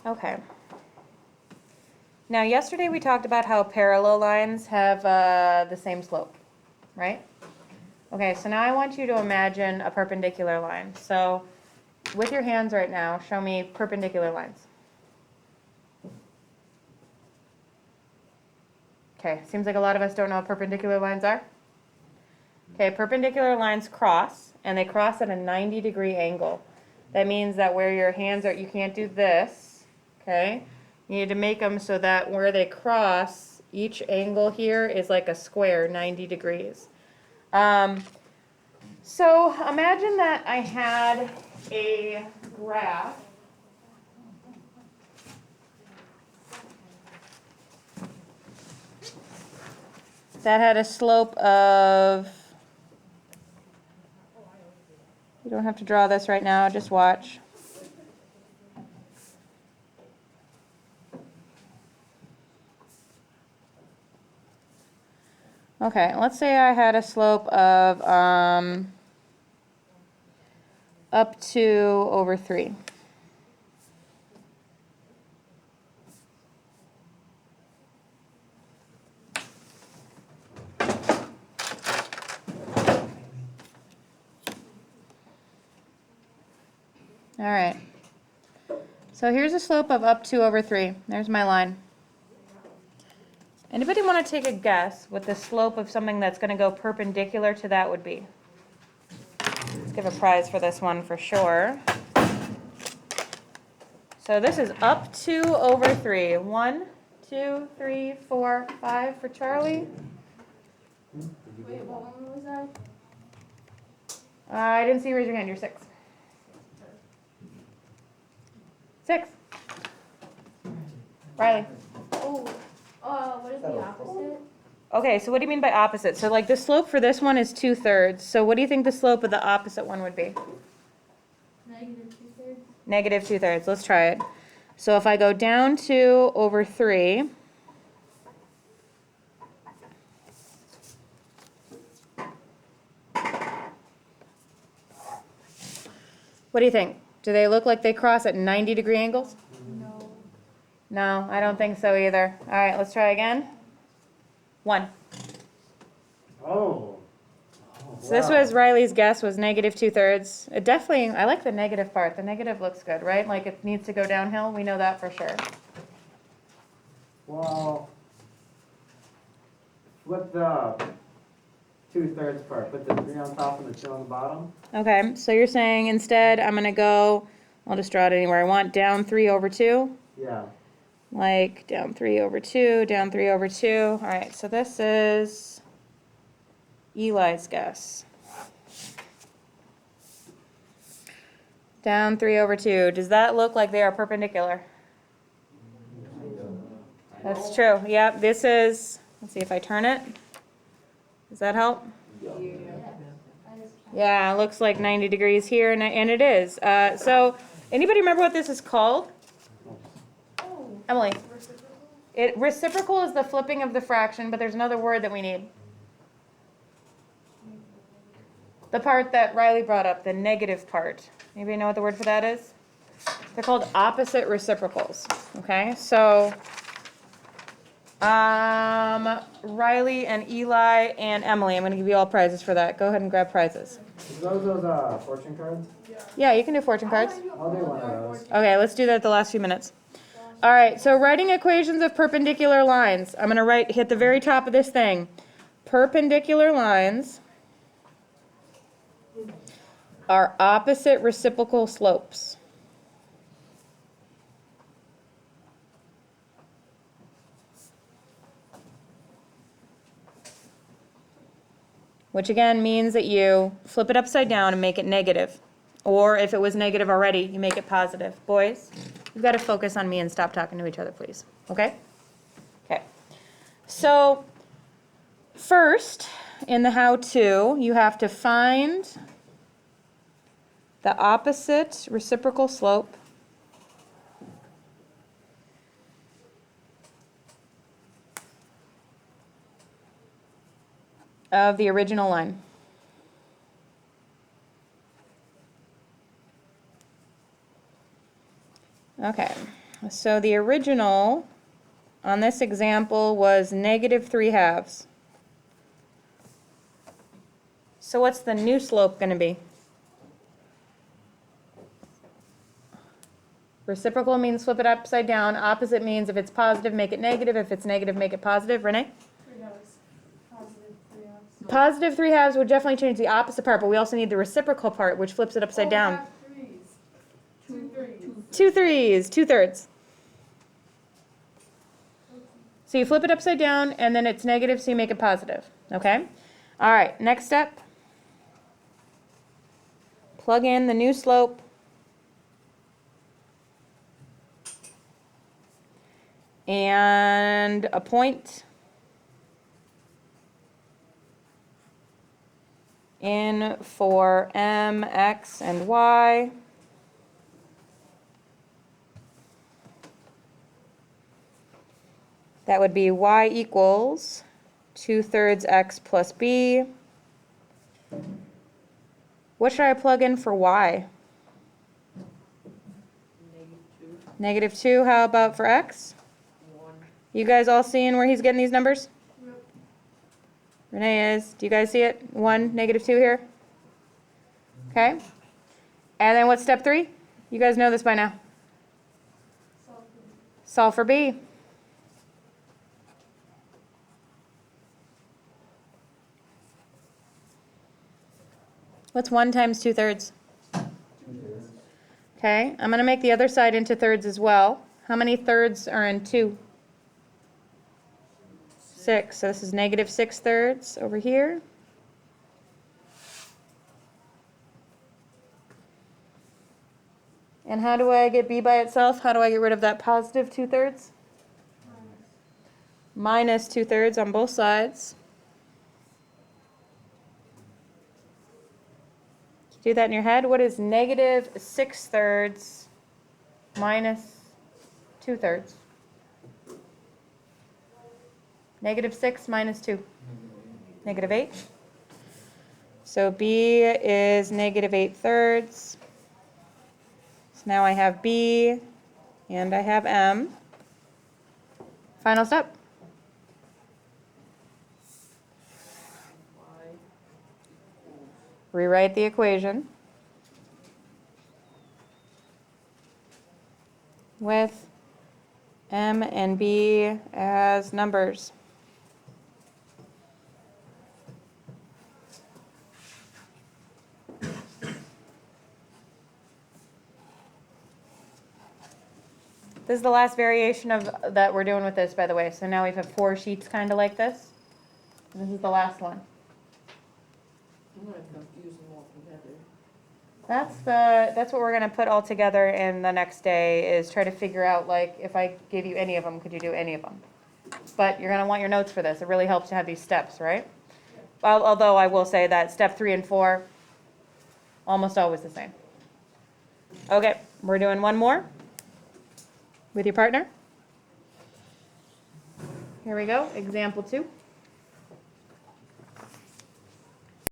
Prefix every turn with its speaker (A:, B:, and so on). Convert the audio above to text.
A: Okay. Now, yesterday we talked about how parallel lines have the same slope, right? Okay, so now I want you to imagine a perpendicular line. So, with your hands right now, show me perpendicular lines. Okay, seems like a lot of us don't know what perpendicular lines are. Okay, perpendicular lines cross, and they cross at a 90-degree angle. That means that where your hands are, you can't do this, okay? You need to make them so that where they cross, each angle here is like a square, 90 degrees. So imagine that I had a graph that had a slope of, you don't have to draw this right now, just watch. Okay, let's say I had a slope of up to over 3. All right. So here's a slope of up to over 3. There's my line. Anybody want to take a guess what the slope of something that's going to go perpendicular to that would be? Let's give a prize for this one for sure. So this is up to over 3. 1, 2, 3, 4, 5 for Charlie.
B: Wait, what one was that?
A: I didn't see you raise your hand. You're 6. 6. Riley.
B: Oh, what is the opposite?
A: Okay, so what do you mean by opposite? So like the slope for this one is 2/3. So what do you think the slope of the opposite one would be?
B: Negative 2/3.
A: Negative 2/3. Let's try it. So if I go down to over 3, what do you think? Do they look like they cross at 90-degree angles?
B: No.
A: No, I don't think so either. All right, let's try again. 1.
C: Oh.
A: So this was Riley's guess, was negative 2/3. It definitely, I like the negative part. The negative looks good, right? Like it needs to go downhill. We know that for sure.
C: Well, flip the 2/3 part. Put the 3 on top and the 2 on the bottom.
A: Okay, so you're saying instead I'm going to go, I'll just draw it anywhere I want, down 3 over 2.
C: Yeah.
A: Like down 3 over 2, down 3 over 2. All right, so this is Eli's guess. Down 3 over 2. Does that look like they are perpendicular? That's true. Yep, this is, let's see if I turn it. Does that help? Yeah, it looks like 90 degrees here, and it is. So, anybody remember what this is called?
B: Oh.
A: Emily.
B: Reciprocal?
A: Reciprocal is the flipping of the fraction, but there's another word that we need. The part that Riley brought up, the negative part. Anybody know what the word for that is? They're called opposite reciprocals. Okay, so Riley and Eli and Emily, I'm going to give you all prizes for that. Go ahead and grab prizes.
C: Is those fortune cards?
A: Yeah, you can do fortune cards.
C: I'll do one of those.
A: Okay, let's do that at the last few minutes. All right, so writing equations of perpendicular lines. I'm going to hit the very top of this thing. Perpendicular lines are opposite reciprocal slopes. Which again means that you flip it upside down and make it negative. Or if it was negative already, you make it positive. Boys, you've got to focus on me and stop talking to each other, please. Okay? Okay. So, first, in the how-to, you have to find the opposite reciprocal slope of the original line. Okay, So the original on this example was -3/2. So what's the new slope going to be? Reciprocal means flip it upside down. Opposite means if it's positive, make it negative. If it's negative, make it positive. Renee?
B: 3/2. Positive 3/2.
A: Positive 3/2 would definitely change the opposite part, but we also need the reciprocal part, which flips it upside down.
B: Half threes. 2/3.
A: 2/3, 2/3. So you flip it upside down, and then it's negative, so you make it positive. Okay? All right, next step. Plug in the new slope. And a point in for m, x, and y. That would be y equals 2/3 x plus b. What should I plug in for y? -2. How about for x? You guys all seeing where he's getting these numbers?
B: Yep.
A: Renee is. Do you guys see it? 1, -2 here. Okay. And then what's step 3? You guys know this by now. Solve for b. What's 1 times 2/3?
C: 2/3.
A: Okay. I'm going to make the other side into thirds as well. How many thirds are in 2? 6. So this is -6/3 over here. And how do I get b by itself? How do I get rid of that positive 2/3? Minus 2/3 on both sides. Do that in your head. What is -6/3 minus 2/3? -6 minus 2. -8. So b is -8/3. So now I have b and I have m. Final step. Rewrite the equation with m and b as numbers. This is the last variation of that we're doing with this, by the way. So now we have 4 sheets kind of like this. And this is the last one.
D: I'm gonna confuse them all together.
A: That's what we're gonna put all together in the next day, is try to figure out, like, if I gave you any of them, could you do any of them? But you're gonna want your notes for this. It really helps to have these steps, right? Although I will say that step 3 and 4, almost always the same. Okay, we're doing one more with your partner. Here we go, example 2.